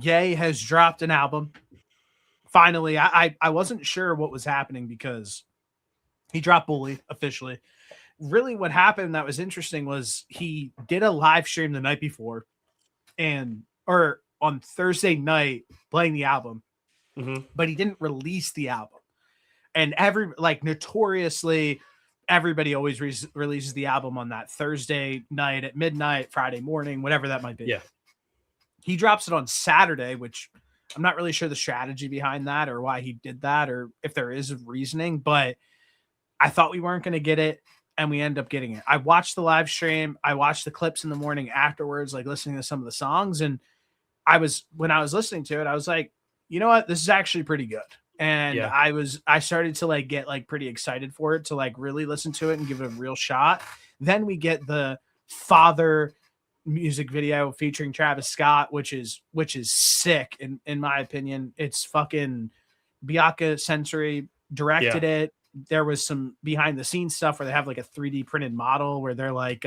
Ye has dropped an album. Finally, I wasn't sure what was happening because he dropped Bully officially. Really, what happened that was interesting was he did a live stream the night before, or on Thursday night playing the album, but he didn't release the album. And notoriously, everybody always releases the album on that Thursday night at midnight, Friday morning, whatever that might be. Yeah. He drops it on Saturday, which I'm not really sure the strategy behind that or why he did that or if there is a reasoning, but I thought we weren't going to get it and we end up getting it. I watched the live stream. I watched the clips in the morning afterwards, like listening to some of the songs. And when I was listening to it, I was like, you know what? This is actually pretty good. And I started to like get like pretty excited for it to like really listen to it and give it a real shot. Then we get the Father music video featuring Travis Scott, which is sick in my opinion. It's fucking Bianca Sensory directed it. There was some behind the scenes stuff where they have like a 3D printed model where they're like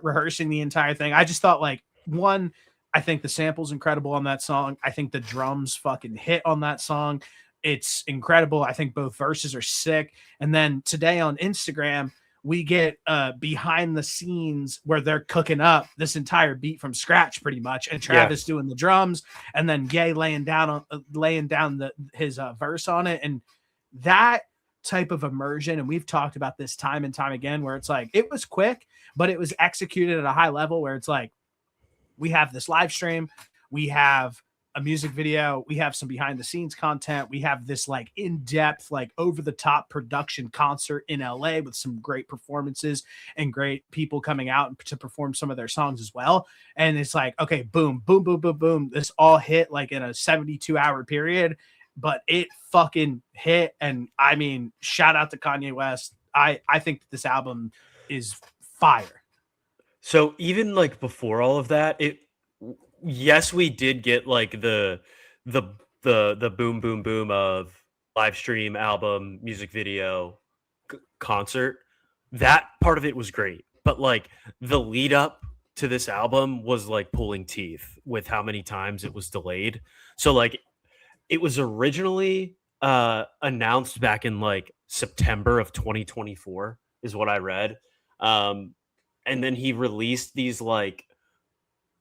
rehearsing the entire thing. I just thought like I think the sample's incredible on that song. I think the drums fucking hit on that song. It's incredible. I think both verses are sick. And then today on Instagram, we get behind the scenes where they're cooking up this entire beat from scratch pretty much. And Travis doing the drums and then Ye laying down his verse on it. And that type of immersion. And we've talked about this time and time again, where it's like, it was quick, but it was executed at a high level where it's like, we have this live stream, we have a music video, we have some behind the scenes content, we have this like in-depth, like over the top production concert in LA with some great performances and great people coming out to perform some of their songs as well. And it's like, okay, boom, boom, boom, boom, boom. This all hit like in a 72-hour period, but it fucking hit. And I mean, shout out to Kanye West. I think this album is fire. So even like before all of that, yes, we did get like the boom boom boom of live stream, album, music video, concert. That part of it was great, but like the lead up to this album was like pulling teeth with how many times it was delayed. So like it was originally announced back in like September of 2024 is what I read. And then he released these like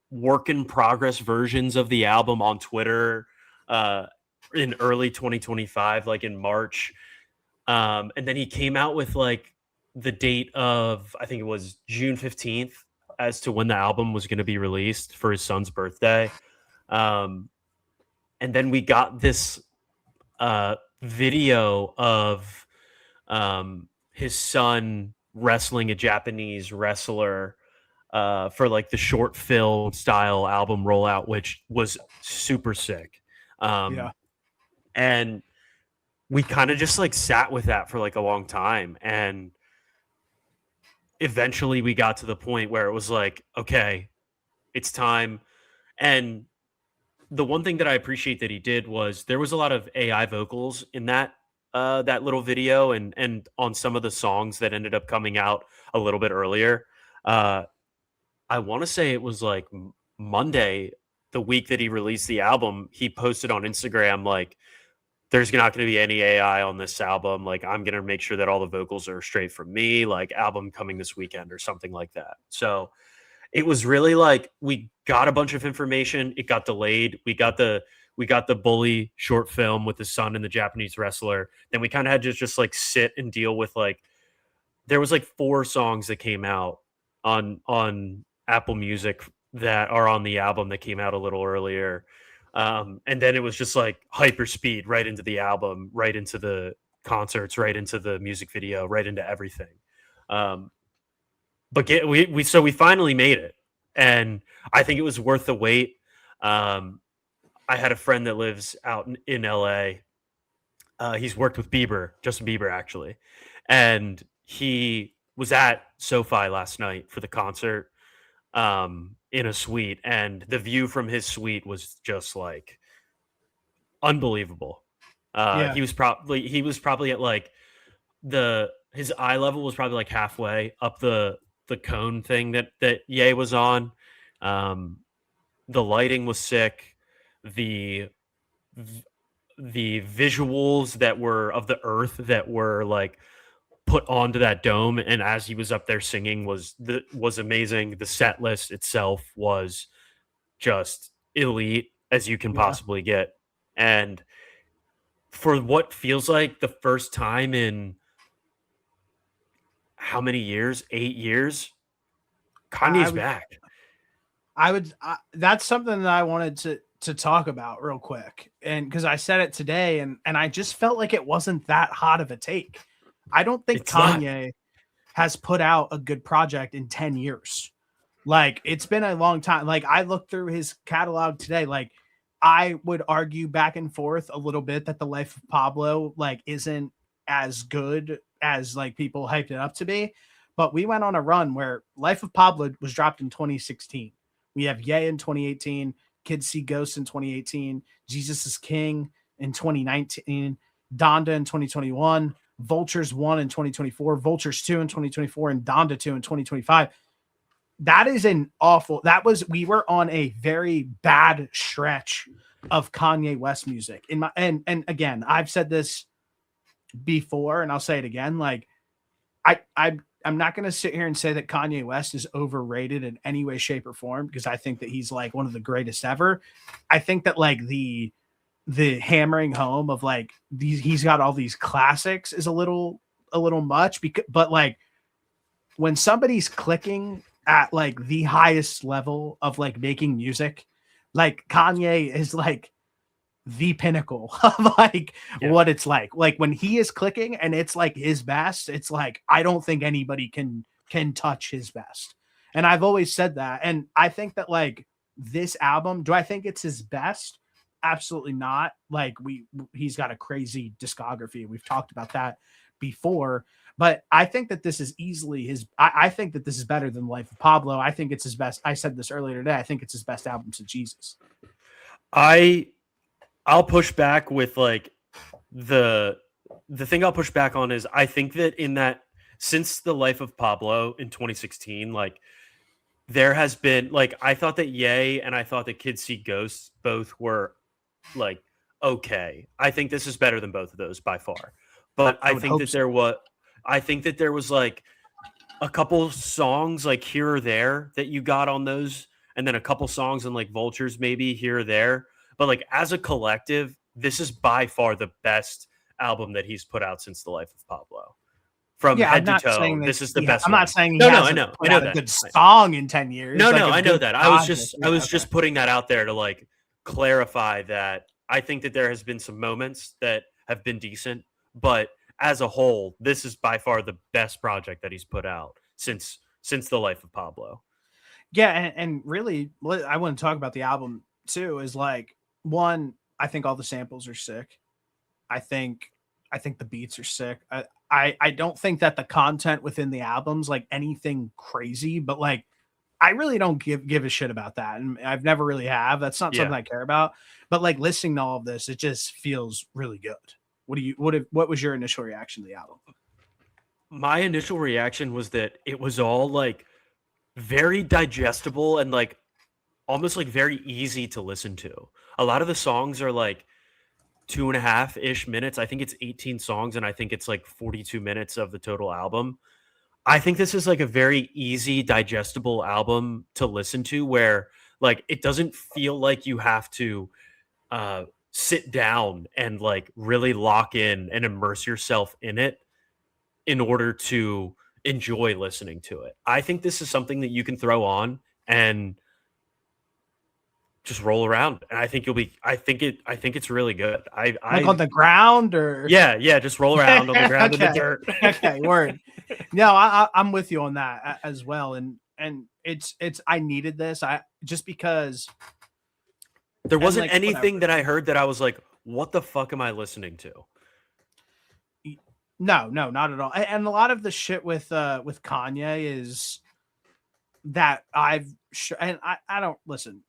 work in progress versions of the album on Twitter in early 2025, like in March. And then he came out with like the date of, I think it was June 15th as to when the album was going to be released for his son's birthday. And then we got this video of his son wrestling a Japanese wrestler for like the short film style album rollout, which was super sick. And we kind of just like sat with that for like a long time. And eventually we got to the point where it was like, okay, it's time. And the one thing that I appreciate that he did was there was a lot of AI vocals in that little video and on some of the songs that ended up coming out a little bit earlier. I want to say it was like Monday, the week that he released the album, he posted on Instagram, like, there's not going to be any AI on this album. Like, I'm going to make sure that all the vocals are straight from me, like album coming this weekend or something like that. So it was really like, we got a bunch of information. It got delayed. We got the Bully short film with the son and the Japanese wrestler. Then we kind of had to just like sit and deal with like, there was like 4 songs that came out on Apple Music that are on the album that came out a little earlier. And then it was just like hyper speed right into the album, right into the concerts, right into the music video, right into everything. But we finally made it, and I think it was worth the wait. I had a friend that lives out in LA. He's worked with Justin Bieber actually, and he was at SoFi last night for the concert in a suite, and the view from his suite was just like unbelievable. He was probably at like his eye level was probably like halfway up the cone thing that Ye was on. The lighting was sick. The the visuals that were of the earth that were like put onto that dome and as he was up there singing was amazing. The set list itself was just elite as you can Yeah. possibly get. And for what feels like the first time in how many years? 8 years? I Kanye's would back. that's something that I wanted to talk about real quick. And because I said it today and I just felt like it wasn't that hot of a take. I don't think It's not. Kanye has put out a good project in 10 years. Like it's been a long time. Like I looked through his catalog today. Like I would argue back and forth a little bit that the Life of Pablo like isn't as good as like people hyped it up to be. But we went on a run where Life of Pablo was dropped in 2016. We have Ye in 2018, Kids See Ghosts in 2018, Jesus is King in 2019, Donda in 2021, Vultures 1 in 2024, Vultures 2 in 2024, and Donda 2 in 2025. That is an awful, we were on a very bad stretch of Kanye West music. And again, I've said this before and I'll say it again. Like, I'm not going to sit here and say that Kanye West is overrated in any way, shape, or form because I think that he's like one of the greatest ever. I think that like the hammering home of like he's got all these classics is a little much but like when somebody's clicking at like the highest level of like making music, like Kanye is like the pinnacle of like what it's like when he is clicking and it's like his best, it's like I don't think anybody can touch his best. And I've always said that. And I think that like this album, do I think it's his best? Absolutely not. Like he's got a crazy discography. We've talked about that before, but I think that this is easily I think that this is better than Life of Pablo. I think it's his best. I said this earlier today. I think it's his best album since Jesus. I'll push back with like the thing I'll push back on is I think that in that since the Life of Pablo in 2016, like there has been like I thought that Ye and I thought that Kids See Ghosts both were like okay. I think this is better than both of those by far. But I think that there was like a couple songs like here or there that you got on those, and then a couple songs in like Vultures maybe here or there. But like as a collective, this is by far the best album that he's put out since the Life of Pablo. From head to toe, this is the best. I'm not saying I know that. A good song in 10 years. No, I know that. I was just putting that out there to like clarify that I think that there has been some moments that have been decent, but as a whole, this is by far the best project that he's put out since the Life of Pablo. Yeah, and really, I want to talk about the album too. Is like one, I think all the samples are sick. I think the beats are sick. I don't think that the content within the album's like anything crazy, but like I really don't give a shit about that, and I've never really have. That's not something I care about. But like listening to all of this, it just feels really good. What was your initial reaction to the album? My initial reaction was that it was all like very digestible and like almost like very easy to listen to. A lot of the songs are like 2.5-ish minutes. I think it's 18 songs, and I think it's like 42 minutes of the total album. I think this is like a very easy, digestible album to listen to where like it doesn't feel like you have to sit down and like really lock in and immerse yourself in it in order to enjoy listening to it. I think this is something that you can throw on and just roll around, and I think it's really good. I on the ground or yeah, just roll around on the ground in the dirt. Okay, word. No, I'm with you on that as well, and it's I needed this. Just because there wasn't like, anything that I heard that I was like, what the fuck am I listening to? No, not at all. And a lot of the shit with Kanye is that I don't listen.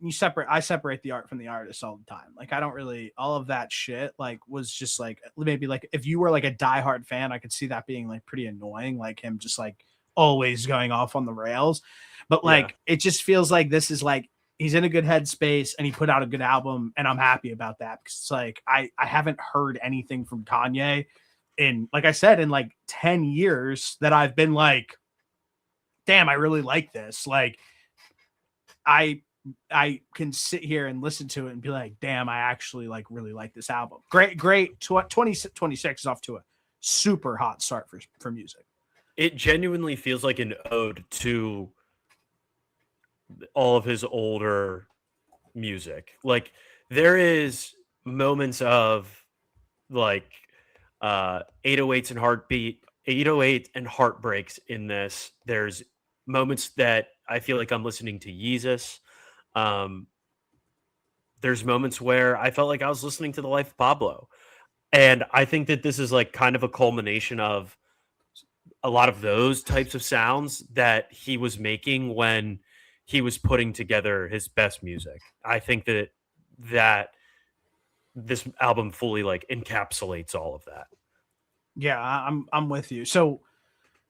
I separate the art from the artist all the time. Like I don't really all of that shit like was just like maybe like if you were like a diehard fan, I could see that being like pretty annoying, like him just like always going off on the rails. But like it just feels like this is like he's in a good headspace and he put out a good album, and I'm happy about that because it's like I haven't heard anything from Kanye in, like I said, in like 10 years that I've been like, damn, I really like this. Like I can sit here and listen to it and be like, damn, I actually like really like this album. Great 2026 is off to a super hot start for music. It genuinely feels like an ode to all of his older music. Like there is moments of like 808s and 808 and heartbreaks in this. There's moments that I feel like I'm listening to Yeezus. There's moments where I felt like I was listening to The Life of Pablo. And I think that this is like kind of a culmination of a lot of those types of sounds that he was making when he was putting together his best music. I think that this album fully like encapsulates all of that. Yeah, I'm with you. So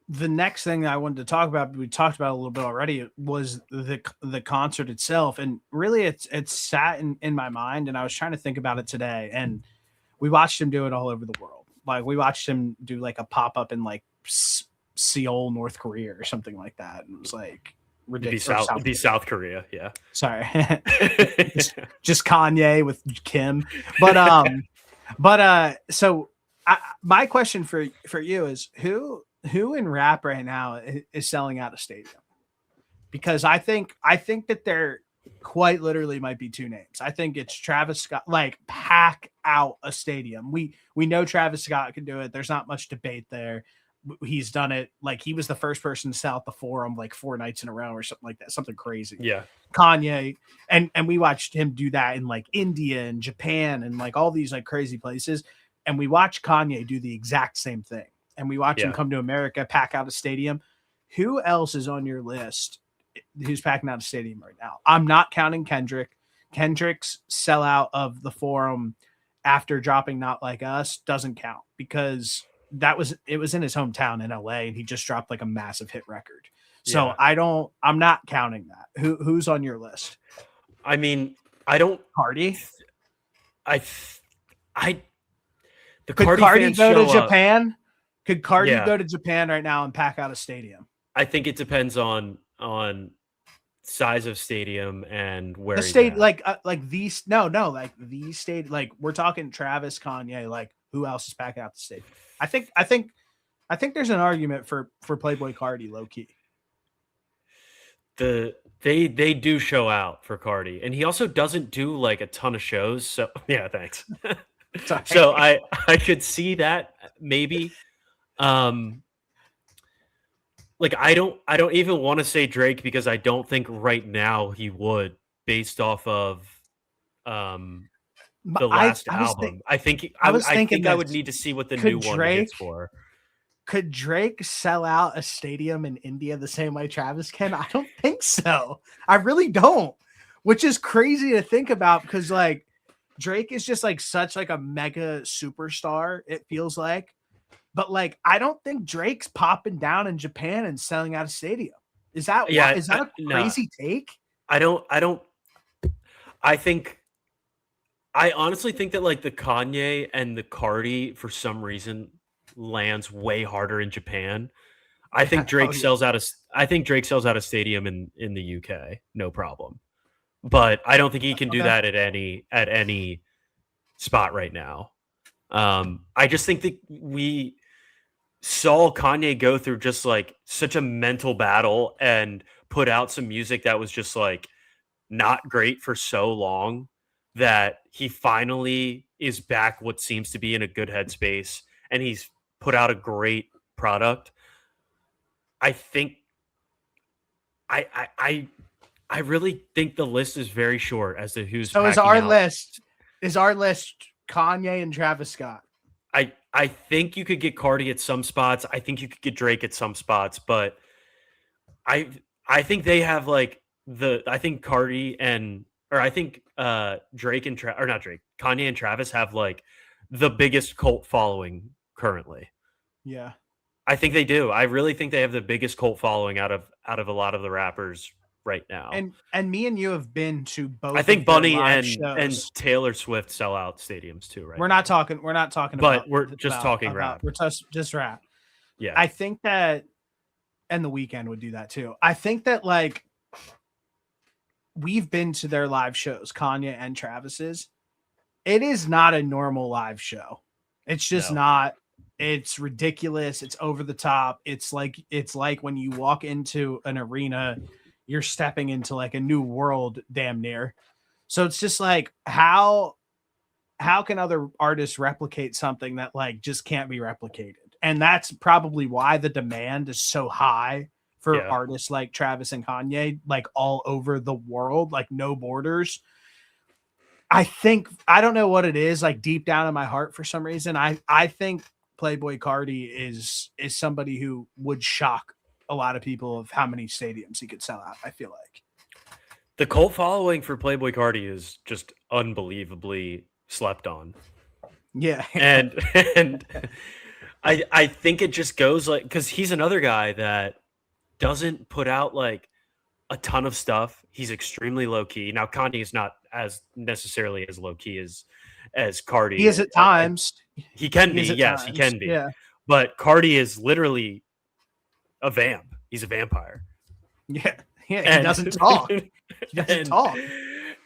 the next thing I wanted to talk about, we talked about a little bit already, was the concert itself, and really it's sat in my mind, and I was trying to think about it today, and we watched him do it all over the world. Like we watched him do like a pop up in like Seoul, North Korea, or something like that, and it was like ridiculous. It'd be South Korea, yeah. Sorry, just Kanye with Kim, so my question for you is who in rap right now is selling out a stadium? Because I think that there quite literally might be two names. I think it's Travis Scott, like pack out a stadium. We know Travis Scott can do it. There's not much debate there. He's done it. Like he was the first person to sell out the Forum like 4 nights in a row or something like that. Something crazy. Yeah. Kanye and we watched him do that in like India and Japan and like all these like crazy places. And we watched Kanye do the exact same thing. And we watch him come to America, pack out a stadium. Who else is on your list who's packing out a stadium right now? I'm not counting Kendrick. Kendrick's sellout of the Forum after dropping Not Like Us doesn't count because it was in his hometown in LA and he just dropped like a massive hit record. So I'm not counting that. Who's on your list? I mean, I don't Cardi. Could Cardi go to Japan? Could Cardi go to Japan right now and pack out a stadium? I think it depends on size of stadium and where the state like these like these state, like we're talking Travis, Kanye, like who else is packing out the stadium? I think there's an argument for Playboy Cardi low key. They do show out for Cardi, and he also doesn't do like a ton of shows. So yeah, thanks. So I could see that maybe. Like I don't even want to say Drake because I don't think right now he would, based off of the last album. I think I would need to see what the new one hits for. Could Drake sell out a stadium in India the same way Travis can? I don't think so. I really don't. Which is crazy to think about because like Drake is just like such like a mega superstar, it feels like. But like I don't think Drake's popping down in Japan and selling out a stadium. Is that a crazy take? I honestly think that like the Kanye and the Cardi for some reason lands way harder in Japan. I think Drake sells out a stadium in the UK, no problem. But I don't think he can do that at any spot right now. I just think that we saw Kanye go through just like such a mental battle and put out some music that was just like not great for so long that he finally is back what seems to be in a good headspace and he's put out a great product. I think I really think the list is very short as to who's so is our list Kanye and Travis Scott. I think you could get Cardi at some spots. I think you could get Drake at some spots, but I think they have like I think Cardi I think Drake and Kanye and Travis have like the biggest cult following currently. Yeah. I think they do. I really think they have the biggest cult following out of a lot of the rappers right now. And me and you have been to I both think of their Bunny live and shows. Taylor Swift sell out stadiums too right We're now. not talking But about we're just talking rap. we're just rap. Yeah. I think that, and the weekend would do that too. I think that like we've been to their live shows, Kanye and Travis's. It is not a normal live show. It's just No. not. It's ridiculous. It's over the top. It's like when you walk into an arena, you're stepping into like a new world damn near. So it's just like how can other artists replicate something that like just can't be replicated? And that's probably why the demand is so high for Yeah. artists like Travis and Kanye, like all over the world, like no borders. I think I don't know what it is, like deep down in my heart for some reason. I think Playboy Cardi is somebody who would shock a lot of people of how many stadiums he could sell out. I feel like. The cult following for Playboy Cardi is just unbelievably slept on. Yeah. And and I think it just goes like, because he's another guy that doesn't put out like a ton of stuff. He's extremely low key. Now Kanye is not as necessarily as low key as He Cardi. is at times. He can He be, is at yes, he times. can be. Yeah. But Cardi is literally a vamp. He's a vampire. Yeah. Yeah. He And doesn't talk. He doesn't and, talk.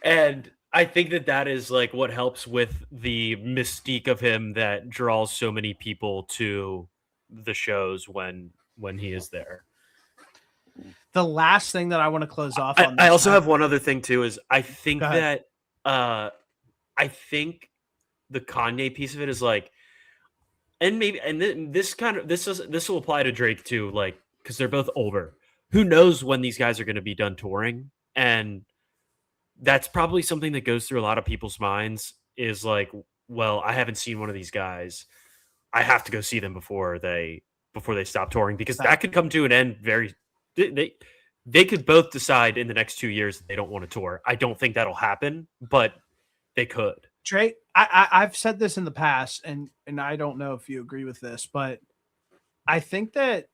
and I think that is like what helps with the mystique of him that draws so many people to the shows when he is there. The last thing that I want to close off on I this also note- have one other thing too, is I think Go ahead. that I think the Kanye piece of it is like, and maybe, and this will apply to Drake too, like, because they're both older. Who knows when these guys are going to be done touring? And that's probably something that goes through a lot of people's minds, is like, well, I haven't seen one of these guys. I have to go see them before they stop touring, because that could come to an end very. They could both decide in the next 2 years that they don't want to tour. I don't think that'll happen, but they could. Drake, I've said this in the past, and I don't know if you agree with this, but I think that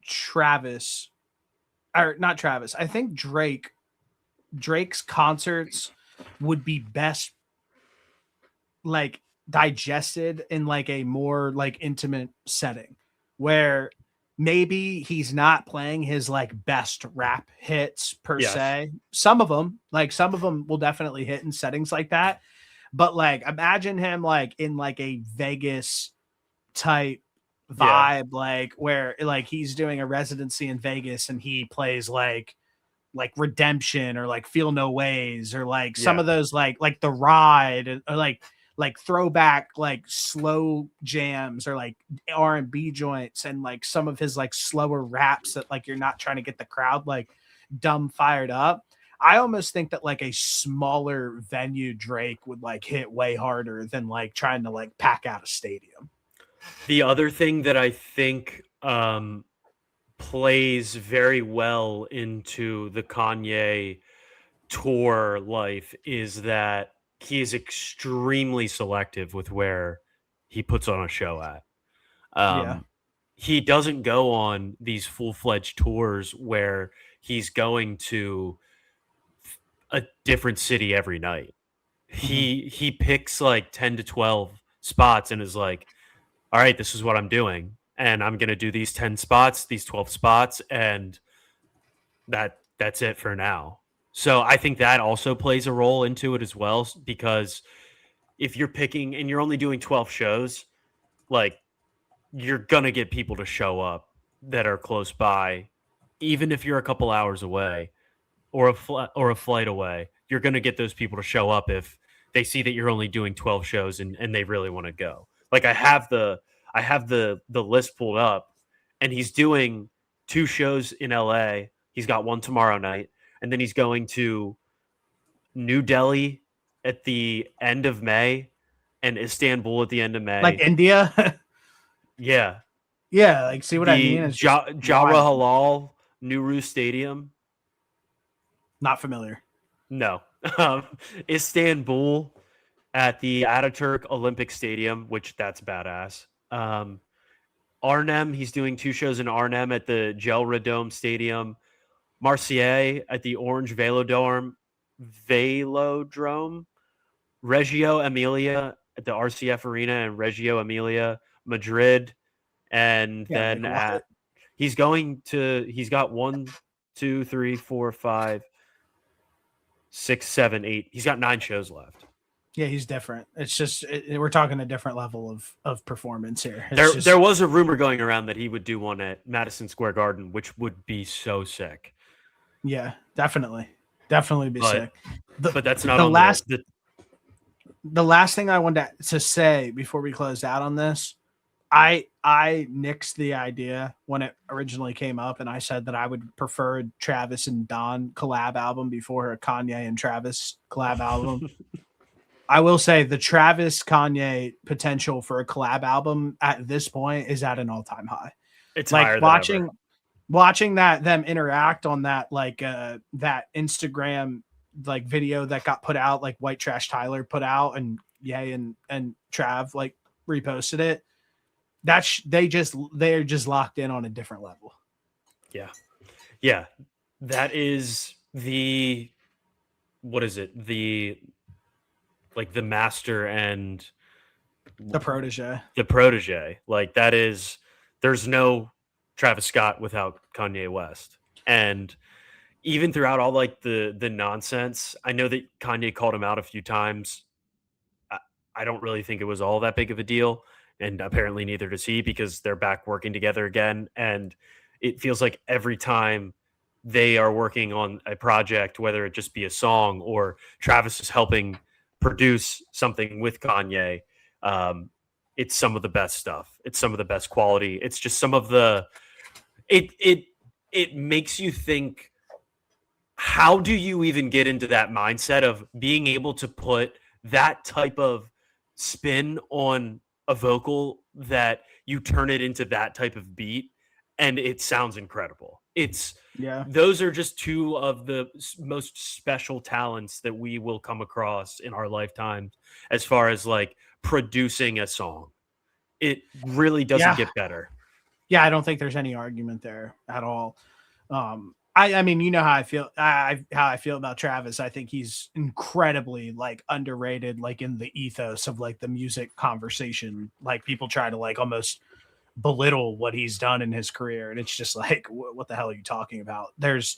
Travis, or not Travis, I think Drake's concerts would be best like digested in like a more like intimate setting where maybe he's not playing his like best rap hits per Yes. se. Some of them will definitely hit in settings like that. But like imagine him like in like a Vegas type vibe, like where like he's doing a residency in Vegas and he plays like Redemption or like Feel No Ways or like some of those like The Ride or like throwback like slow jams or like R&B joints, and like some of his like slower raps that like you're not trying to get the crowd like dumb fired up. I almost think that like a smaller venue Drake would like hit way harder than like trying to like pack out a stadium. The other thing that I think plays very well into the Kanye tour life is that he is extremely selective with where he puts on a show at. He doesn't go on these full-fledged tours where he's going to a different city every night. He picks like 10 to 12 spots and is like, all right, this is what I'm doing, and I'm going to do these 10 spots, these 12 spots, and that's it for now. So I think that also plays a role into it as well, because if you're picking and you're only doing 12 shows, like, you're going to get people to show up that are close by, even if you're a couple hours away or a flight away. You're going to get those people to show up if they see that you're only doing 12 shows and they really want to go. Like, I have the list pulled up, and he's doing 2 shows in LA. He's got one tomorrow night, and then he's going to New Delhi at the end of May and Istanbul at the end of May. Like India. Yeah. Yeah, like see what I mean? It's Jawaharlal Halal Nehru Stadium. Not familiar. No. Istanbul at the Ataturk Olympic Stadium, which that's badass. Arnhem, he's doing 2 shows in Arnhem at the Gelredome Stadium. Marseille at the Orange Velodrome, Reggio Emilia at the RCF Arena and Reggio Emilia, Madrid, and Yeah, like then what? he's got 1, 2, 3, 4, 5, 6, 7, 8. He's got 9 shows left. Yeah, he's different. It's just we're talking a different level of performance here. It's There just was a rumor going around that he would do one at Madison Square Garden, which would be so sick. yeah, definitely be But sick. but that's not The on last the the last thing I wanted to say before we close out on this, I nixed the idea when it originally came up, and I said that I would prefer Travis and Don collab album before a Kanye and Travis collab album. I will say the Travis Kanye potential for a collab album at this point is at an all-time high. It's Like higher than ever. watching that them interact on that that Instagram like video that got put out, like White Trash Tyler put out, and Ye and Trav like reposted it. That's they're just locked in on a different level. Yeah. That is what is it? The master and The protege. Like that is, there's no Travis Scott without Kanye West. And even throughout all like the nonsense, I know that Kanye called him out a few times. I don't really think it was all that big of a deal. And apparently neither does he, because they're back working together again. And it feels like every time they are working on a project, whether it just be a song or Travis is helping produce something with Kanye, it's some of the best stuff. It's some of the best quality. It's just some of the it makes you think, how do you even get into that mindset of being able to put that type of spin on a vocal that you turn it into that type of beat and it sounds incredible. Those are just two of the most special talents that we will come across in our lifetime as far as like producing a song. It really doesn't get better. Yeah, I don't think there's any argument there at all. I mean, you know how I feel. How I feel about Travis. I think he's incredibly like underrated, like in the ethos of like the music conversation. Like people try to like almost belittle what he's done in his career, and it's just like, what the hell are you talking about? There's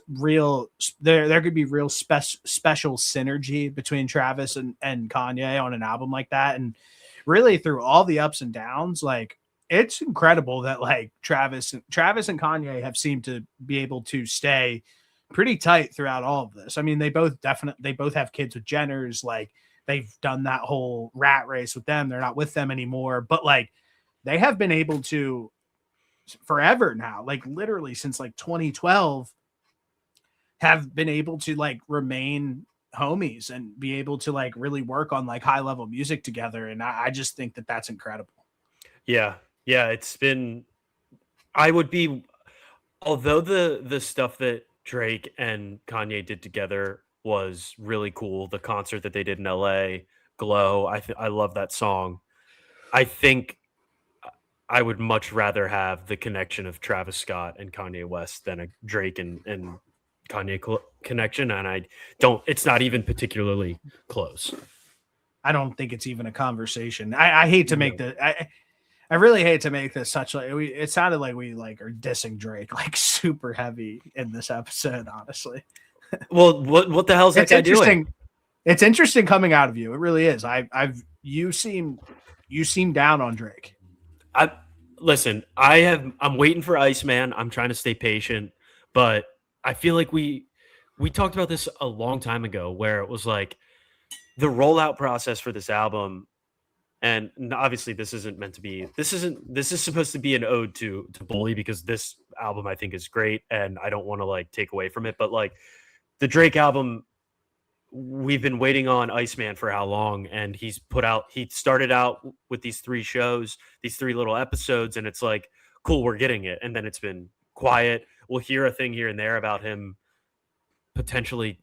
real there could be real special synergy between Travis and Kanye on an album like that, and really through all the ups and downs, like it's incredible that like Travis and Kanye have seemed to be able to stay pretty tight throughout all of this. I mean, they both have kids with Jenners. Like they've done that whole rat race with them. They're not with them anymore, but like they have been able to forever now, like literally since like 2012, have been able to like remain homies and be able to like really work on like high level music together. And I just think that that's incredible. Yeah. It's been, although the stuff that Drake and Kanye did together was really cool. The concert that they did in LA, Glow, I love that song. I think I would much rather have the connection of Travis Scott and Kanye West than a Drake and Kanye connection. And it's not even particularly close. I don't think it's even a conversation. I hate to make I really hate to make this such like it sounded like we like are dissing Drake like super heavy in this episode, honestly. Well, what the hell is that guy doing? It's interesting coming out of you. It really is. You seem down on Drake. Listen, I'm waiting for Iceman. I'm trying to stay patient, but I feel like we talked about this a long time ago where it was like the rollout process for this album. And obviously this is supposed to be an ode to Bully, because this album I think is great and I don't want to like take away from it. But like the Drake album, we've been waiting on Iceman for how long? And he started out with these 3 shows, these 3 little episodes, and it's like, cool, we're getting it. And then it's been quiet. We'll hear a thing here and there about him potentially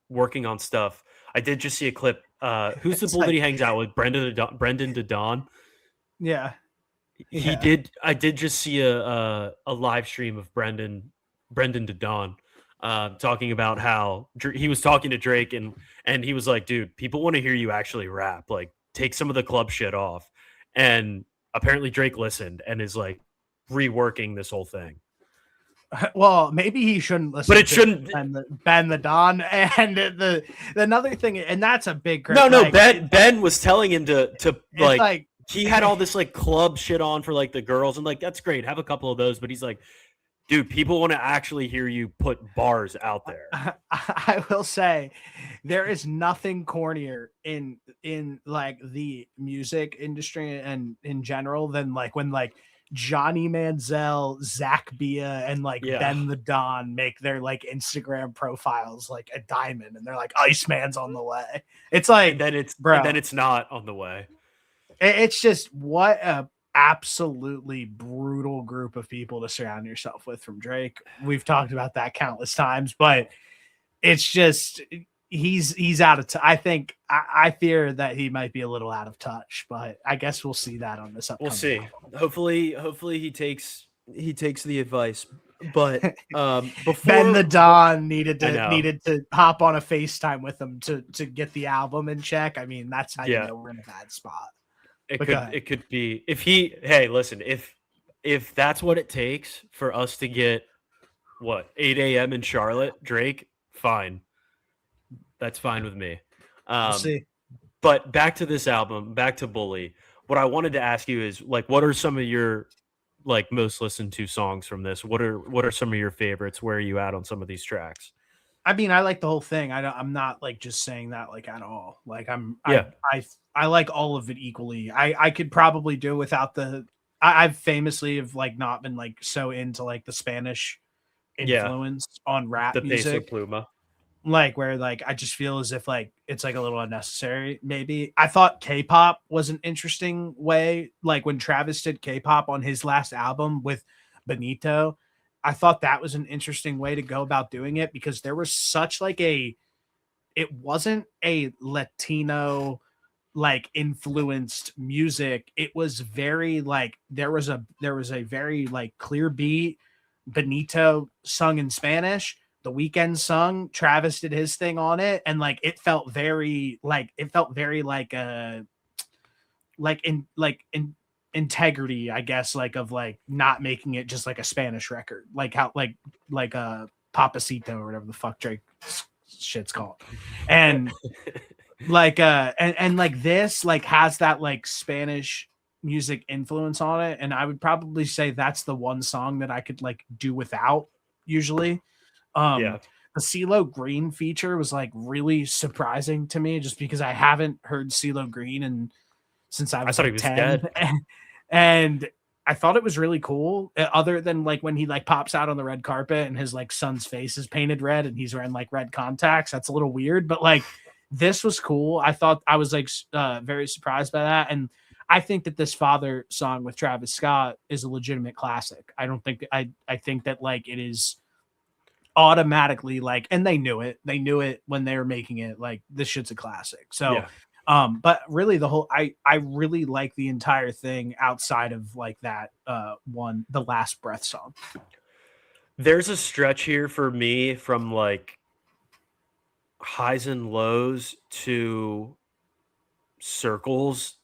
working on stuff. I did just see a clip. Who's the bull that he hangs out with? Brendan DeDon. Yeah. He did. I did just see a live stream of Brendan Brendan DeDon, talking about how he was talking to Drake, and he was like, "Dude, people want to hear you actually rap. Like, take some of the club shit off." And apparently, Drake listened and is like reworking this whole thing. Well, maybe he shouldn't But listen it to shouldn't. Ben the Don. And the another thing, and that's a big No, no. like, Ben was telling him to it's like like he had all this like club shit on for like the girls, and like that's great. Have a couple of those, but he's like, dude, people want to actually hear you put bars out there. I will say there is nothing cornier in like the music industry and in general than like when like Johnny Manziel, Zach Bia, and like Yeah. Ben the Don make their like Instagram profiles like a diamond, and they're like Iceman's on the way. It's like, And then it's not on the way. it's just what a absolutely brutal group of people to surround yourself with from Drake. We've talked about that countless times, but it's just he's out of I think I fear that he might be a little out of touch, but I guess we'll see that on this upcoming We'll see. album. Hopefully he takes the advice. But Ben the Don needed I know. to hop on a FaceTime with him to get the album in check. I mean, that's how you know we're in a bad spot. It could be listen, if that's what it takes for us to get 8 a.m. in Charlotte, Drake, fine. That's fine with me. We'll see. But back to this album, back to Bully. What I wanted to ask you is like, what are some of your like most listened to songs from this? What are some of your favorites? Where are you at on some of these tracks? I mean, I like the whole thing. I'm not like just saying that like at all. Like Yeah. I like all of it equally. I could probably do without the. I've famously have like not been like so into like the Spanish influence on rap The music. Peso Pluma. Like where like I just feel as if like it's like a little unnecessary. Maybe I thought K-pop was an interesting way. Like when Travis did K-pop on his last album with Benito, I thought that was an interesting way to go about doing it because there was such like it wasn't a Latino like influenced music. It was very like there was a very like clear beat. Benito sung in Spanish. The Weekend sung. Travis did his thing on it, and like it felt very like in integrity, I guess, like of like not making it just like a Spanish record, like how like a Papacito or whatever the fuck Drake shit's called, and like and like this like has that like Spanish music influence on it, and I would probably say that's the one song that I could like do without usually. The CeeLo Green feature was like really surprising to me just because I haven't heard CeeLo Green and since I was thought like he was 10 dead. and I thought it was really cool other than like when he like pops out on the red carpet and his like son's face is painted red and he's wearing like red contacts. That's a little weird, but like this was cool. I thought I was like very surprised by that. And I think that this Father song with Travis Scott is a legitimate classic. I don't think I think that like it is automatically like, and they knew it when they were making it, like this shit's a classic. So but really the whole I really like the entire thing outside of like that the Last Breath song. There's a stretch here for me from like highs and lows to circles,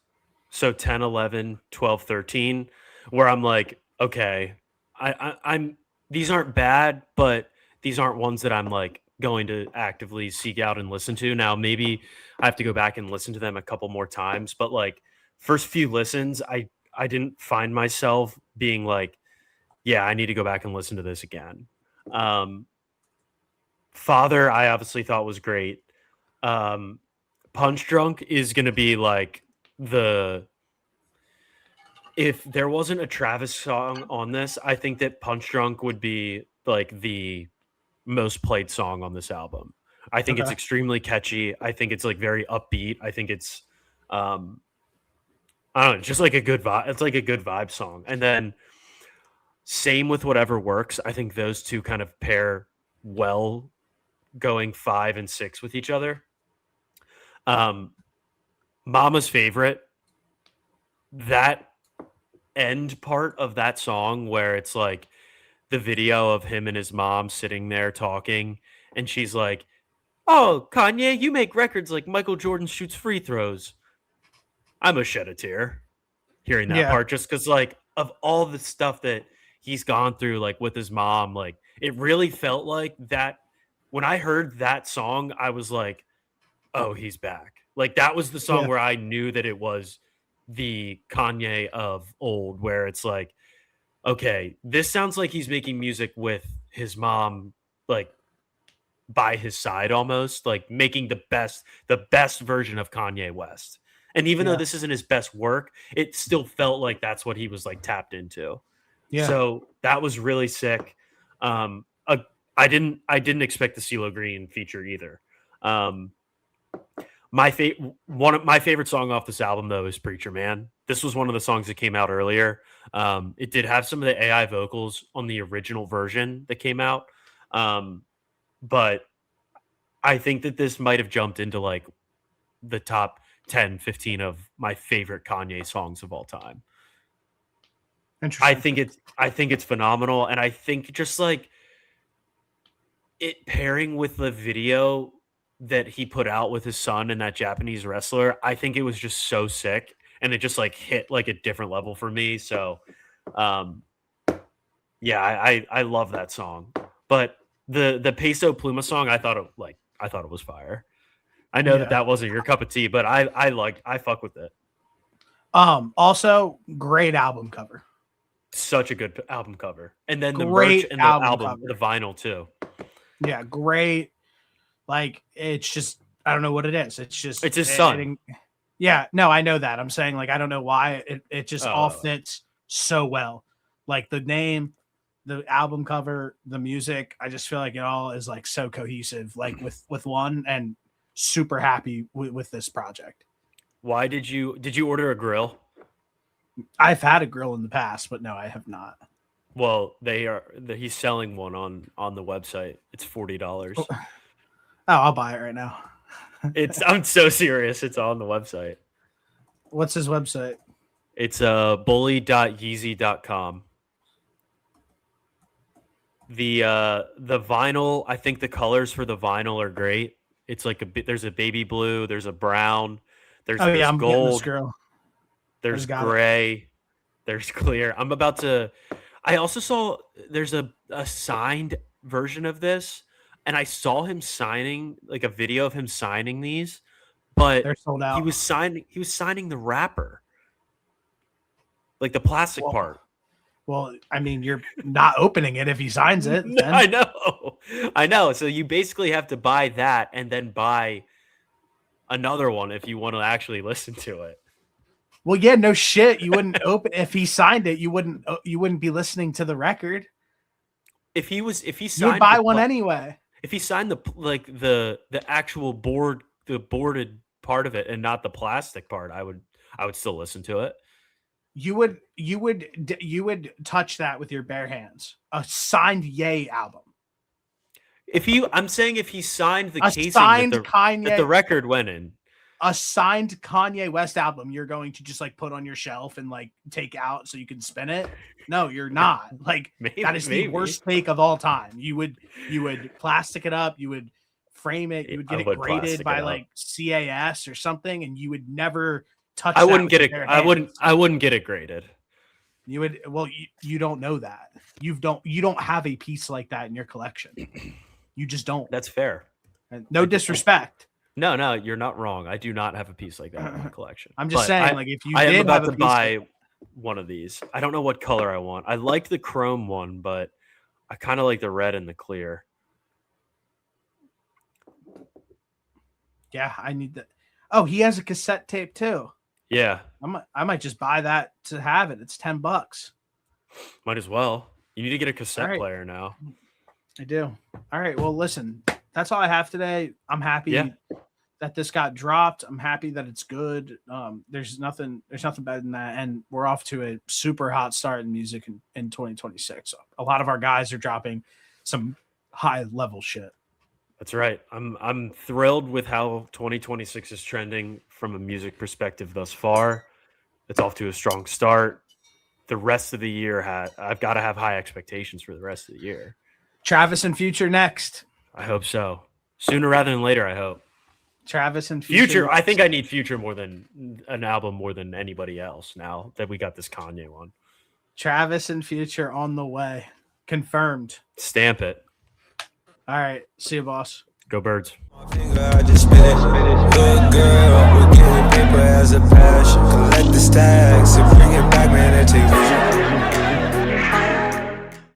so 10, 11, 12, 13, where I'm like, okay, I'm these aren't bad, but these aren't ones that I'm like going to actively seek out and listen to. Now maybe I have to go back and listen to them a couple more times, but like first few listens I didn't find myself being like, yeah, I need to go back and listen to this again. Father, I obviously thought was great. Punch Drunk is going to be like if there wasn't a Travis song on this, I think that Punch Drunk would be like the most played song on this album. I think it's extremely catchy. I think it's like very upbeat. I think it's I don't know, just like a good vibe. It's like a good vibe song. And then same with Whatever Works. I think those two kind of pair well going 5 and 6 with each other. Mama's Favorite, that end part of that song where it's like the video of him and his mom sitting there talking, and she's like, "Oh, Kanye, you make records like Michael Jordan shoots free throws." I'm a shed a tear hearing that Yeah. part, just because like of all the stuff that he's gone through, like with his mom, like it really felt like that. When I heard that song, I was like, "Oh, he's back." Like that was the song Yeah. where I knew that it was the Kanye of old, where it's like, okay, this sounds like he's making music with his mom, like by his side almost, like making the best version of Kanye West. And even though Yeah. this isn't his best work, it still felt like that's what he was like tapped into. Yeah. So that was really sick. Uh, I didn't expect the CeeLo Green feature either. Um, one of my favorite song off this album though is Preacher Man. This was one of the songs that came out earlier. It did have some of the AI vocals on the original version that came out. Um, but I think that this might have jumped into like the top 10, 15 of my favorite Kanye songs of all time. Interesting. I think it's phenomenal. And I think just like it pairing with the video that he put out with his son and that Japanese wrestler, I think it was just so sick. And it just like hit like a different level for me. So um yeah, I love that song. But the Peso Pluma song, I thought it was fire. I know that Yeah. that wasn't your cup of tea, but I fuck with it. Also great album cover. Such a good album cover, and then the merch Great and the album album, cover. the vinyl too. Yeah, great. Like it's just I don't know what it is. It's just It's his son. yeah, no, I know that. I'm saying like I don't know why it just all Oh, fits so well. Like the name, the album cover, the music, I just feel like it all is like so cohesive like with one and super happy with this project. why did you order a grill? I've had a grill in the past, but no, I have not. Well, he's selling one on the website. It's $40. Oh, I'll buy it right now. It's I'm so serious. It's on the website. What's his website? It's bully.yeezy.com. The vinyl, I think the colors for the vinyl are great. It's like there's a baby blue, there's a brown, there's Oh yeah, this I'm getting this gold, girl. I there's just got it. gray, there's clear. I also saw there's a signed version of this, and I saw him signing like a video of him signing these, but They're sold out. he was signing the wrapper, like the plastic Well, part. well, I mean, you're not opening it if he signs it. Then. I know. I know. So you basically have to buy that and then buy another one if you want to actually listen to it. Well, yeah, no shit. You wouldn't open if he signed it. You wouldn't be listening to the record. If he You signed would buy one anyway. if he signed the actual board, the boarded part of it and not the plastic part, I would still listen to it. You would touch that with your bare hands. A signed Ye album. I'm saying if he signed the A casing signed that Kanye. the record went in. A signed Kanye West album you're going to just like put on your shelf and like take out so you can spin it. No, you're not. Like that is the worst take of all time. You would plastic it up, you would frame it, you would get it graded by like CAS or something, and you would never touch I wouldn't that get it. I wouldn't get it graded. You would you don't know that. You don't have a piece like that in your collection. You just don't. That's fair. No disrespect. No, you're not wrong. I do not have a piece like that in my collection. I'm just saying, like, if you I am did about have a to piece buy one of these. I don't know what color I want. I like the chrome one, but I kind of like the red and the clear. Yeah, I need that. Oh, he has a cassette tape too. Yeah, I might just buy that to have it. It's $10. might as well. You need to get a cassette player now. I do. All right. Well, listen, that's all I have today. I'm happy that this got dropped. I'm happy that it's good. There's nothing better than that. And we're off to a super hot start in music in 2026. So a lot of our guys are dropping some high level shit. That's right. I'm thrilled with how 2026 is trending from a music perspective thus far. It's off to a strong start. the rest of the year I've got to have high expectations for the rest of the year. Travis and Future next. I hope so. Sooner rather than later, I hope. Travis and Future. I think I need Future more than an album more than anybody else now that we got this Kanye one. Travis and Future on the way. Confirmed. Stamp it. All right. See you, boss. Go Birds. I just spit it. Good girl, we're getting paper as a passion. Collect the stacks.